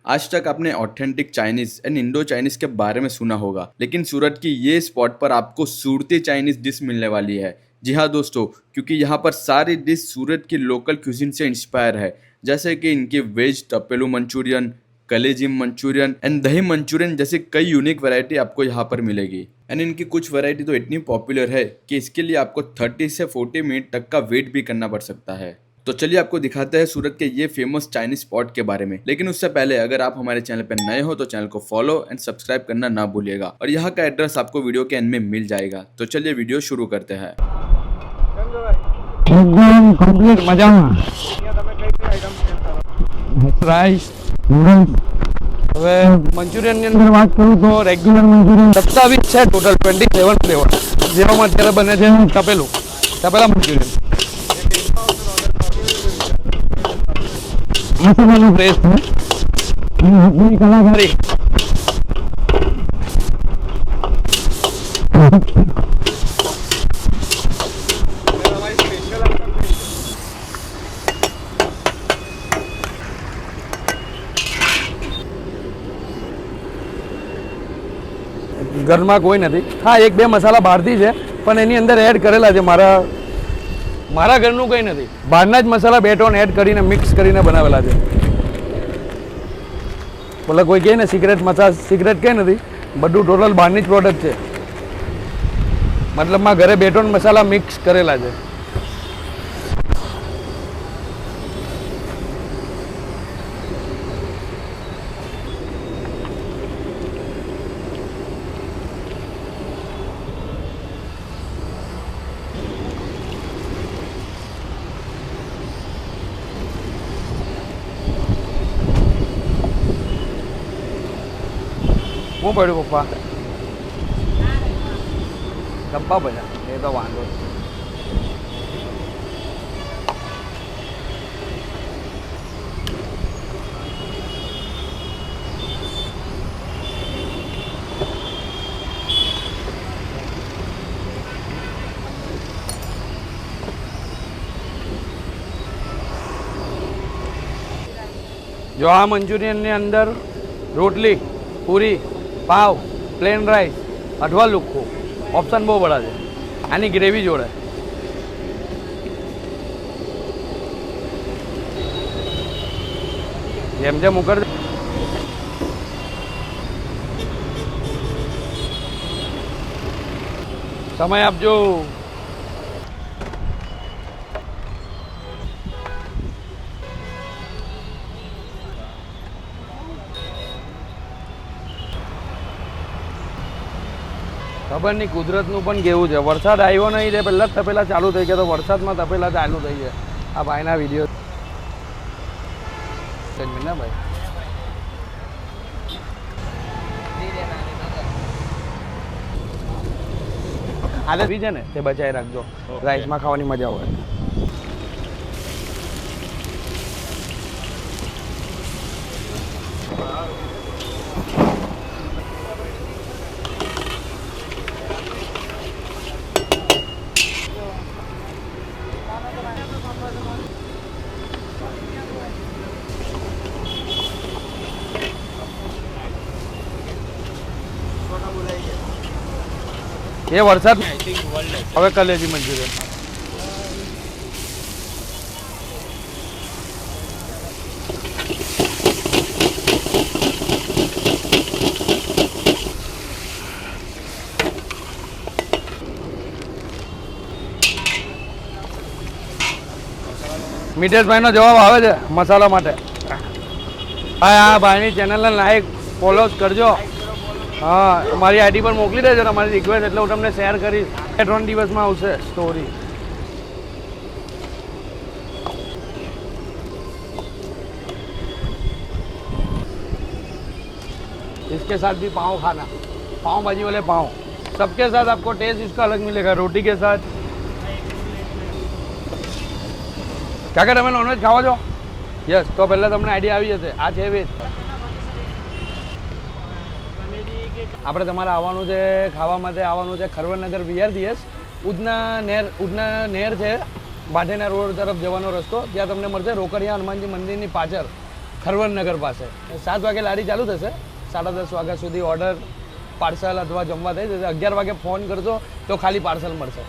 आज तक आपने authentic Chinese and Indo Chinese के बारे में सुना होगा, लेकिन सूरत की ये स्पॉट पर आपको सूरती चाइनीज डिश मिलने वाली है। जी हाँ दोस्तों, क्योंकि यहाँ पर सारी डिश सूरत की लोकल क्यूजिन से इंस्पायर है, जैसे कि इनकी वेज टपेलू मंचूरियन, कलेजिम मंचूरियन एंड दही मंचूरियन जैसी कई यूनिक वैरायटी आपको यहाँ पर मिलेगी। एंड इनकी कुछ वैरायटी तो इतनी पॉपुलर है कि इसके लिए आपको 30 से 40 मिनट तक का वेट भी करना पड़ सकता है। तो चलिए आपको दिखाते हैं सूरत के ये फेमस चाइनीज स्पॉट के बारे में। लेकिन उससे पहले अगर आप हमारे चैनल पर नए हो तो चैनल को फॉलो एंड सब्सक्राइब करना ना भूलिएगा, और यहाँ का एड्रेस आपको वीडियो के एंड में मिल जाएगा। तो चलिए वीडियो शुरू करते हैं। एकदम કમ્પ્લીટ મજામાં. Rice noodles. હવે મંચુરિયનની અંદર વાત કરું તો રેગ્યુલર મંચુરિયન 27 છે ટોટલ, 27 ફ્લેવર. જેમાં અત્યારે બને છે તપેલા મંચુરિયન. આ સવારનો ફ્રેશ છે અને આપણી કલાકારી ઘરમાં કોઈ નથી. હા, એક બે મસાલા બહારથી છે પણ એની અંદર એડ કરેલા છે. મારા ઘરનું કંઈ નથી. બહારના જ મસાલા બે ત્રણ એડ કરીને મિક્સ કરીને બનાવેલા છે. બોલે કોઈ કહે ને સિક્રેટ કંઈ નથી, બધું ટોટલ બહારની જ પ્રોડક્ટ છે. મતલબમાં ઘરે બે ત્રણ મસાલા મિક્સ કરેલા છે. શું પડ્યું પપ્પા? ડબ્બા બધા એ તો વાંધો. જો આ મંચુરિયનની અંદર રોટલી, પૂરી, પાવ, પ્લેન રાઈસ અથવા લુખ્ખું ઓપ્શન બહુ બધા છે. આની ગ્રેવી જોડે જેમ જેમ ઉકળશે સમય આપજો. ખબર નહીં કુદરતનું પણ કેવું છે. વરસાદ આવ્યો નહીં તે પહેલાં જ તપેલા ચાલુ થઈ ગયા, તો વરસાદમાં તપેલા ચાલુ થઈ ગયા. આ ભાઈના વિડીયો ને ભાઈ આદત બી છે ને તે બચાવી રાખજો. રાઈસમાં ખાવાની મજા હોય. એ વરસાદ હવે કલેજી મંચુરિયન મિતેશભાઈનો જવાબ આવે છે મસાલા માટે. હા, ભાઈની ચેનલને લાઈક ફોલો કરજો. हाँ, मारी आईडी पर मोकली देजो તમારી રિક્વેસ્ટ, એટલે હું તમને શેર કરીશ. 3 દિવસમાં આવશે સ્ટોરી. इसके साथ भी पाव खाना, पाव भाजी वाले पाव, सबके साथ आपको टेस्ट इसका अलग मिलेगा. रोटी के साथ क्या क्या તમે નોનવેજ ખાવા છો? યસ, તો પહેલાં તમને આઈડિયા આવી જશે. આ છે વેજ. આપણે તમારે આવવાનું છે, ખાવા માટે આવવાનું છે ખરવનનગર VRDS. ઉધના નહેર છે, ભાટેના રોડ તરફ જવાનો રસ્તો. ત્યાં તમને મળશે રોકડિયા હનુમાનજી મંદિરની પાછળ ખરવનનગર પાસે 7 વાગે લારી ચાલુ થશે, 10:30 વાગ્યા સુધી ઓર્ડર પાર્સલ અથવા જમવા થઈ જશે. 11 વાગે ફોન કરજો તો ખાલી પાર્સલ મળશે.